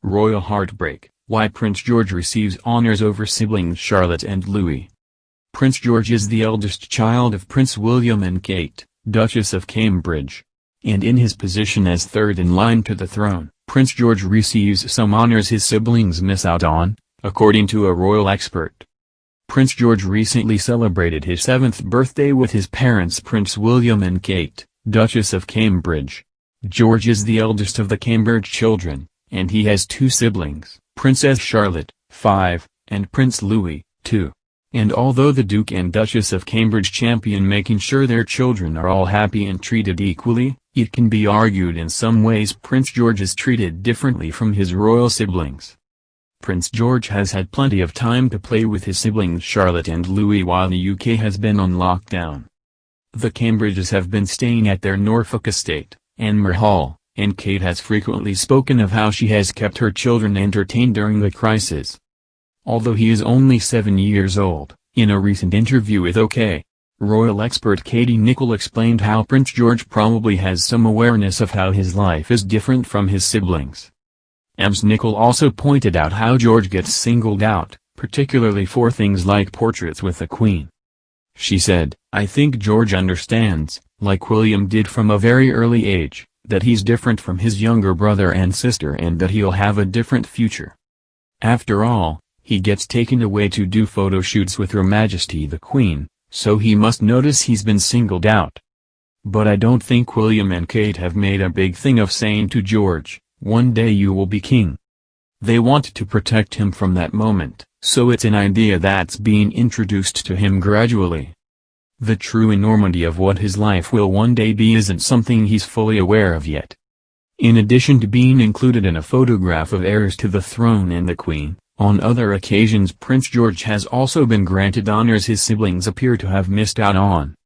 Royal heartbreak, why Prince George receives honors over siblings Charlotte and Louis. Prince George is the eldest child of Prince William and Kate, Duchess of Cambridge. And in his position as third in line to the throne, Prince George receives some honors his siblings miss out on, according to a royal expert. Prince George recently celebrated his 7th birthday with his parents Prince William and Kate, Duchess of Cambridge. George is the eldest of the Cambridge children, and he has 2 siblings, Princess Charlotte, 5, and Prince Louis, 2. And although the Duke and Duchess of Cambridge champion making sure their children are all happy and treated equally, it can be argued in some ways Prince George is treated differently from his royal siblings. Prince George has had plenty of time to play with his siblings Charlotte and Louis while the UK has been on lockdown. The Cambridges have been staying at their Norfolk estate, Anmer Hall, and Kate has frequently spoken of how she has kept her children entertained during the crisis. Although he is only 7 years old, in a recent interview with OK! Royal expert Katie Nicholl explained how Prince George probably has some awareness of how his life is different from his siblings. Ms. Nicholl also pointed out how George gets singled out, particularly for things like portraits with the Queen. She said, "I think George understands, like William did from a very early age, that he's different from his younger brother and sister and that he'll have a different future. After all, he gets taken away to do photo shoots with Her Majesty the Queen, so he must notice he's been singled out. But I don't think William and Kate have made a big thing of saying to George, 'One day you will be king.' They want to protect him from that moment, so it's an idea that's being introduced to him gradually. The true enormity of what his life will one day be isn't something he's fully aware of yet." In addition to being included in a photograph of heirs to the throne and the Queen, on other occasions Prince George has also been granted honors his siblings appear to have missed out on.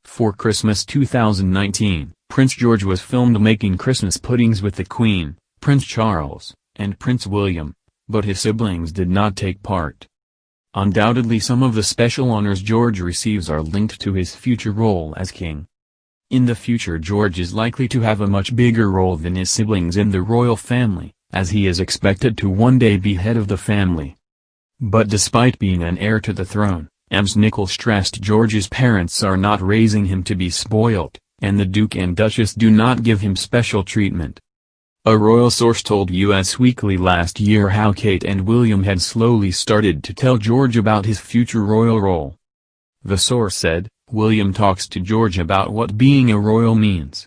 For Christmas 2019, Prince George was filmed making Christmas puddings with the Queen, Prince Charles, and Prince William, but his siblings did not take part. Undoubtedly some of the special honors George receives are linked to his future role as king. In the future George is likely to have a much bigger role than his siblings in the royal family, as he is expected to one day be head of the family. But despite being an heir to the throne, Ms. Nicholl stressed George's parents are not raising him to be spoilt, and the Duke and Duchess do not give him special treatment. A royal source told Us Weekly last year how Kate and William had slowly started to tell George about his future royal role. The source said, "William talks to George about what being a royal means.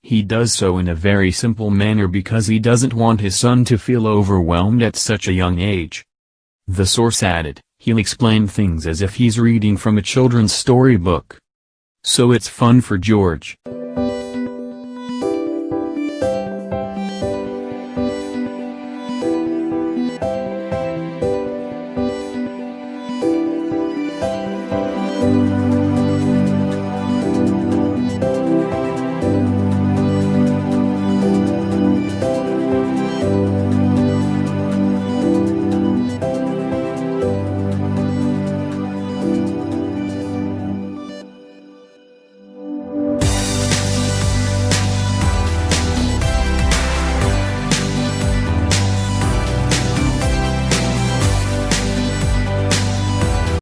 He does so in a very simple manner because he doesn't want his son to feel overwhelmed at such a young age." The source added, "He'll explain things as if he's reading from a children's storybook. So it's fun for George."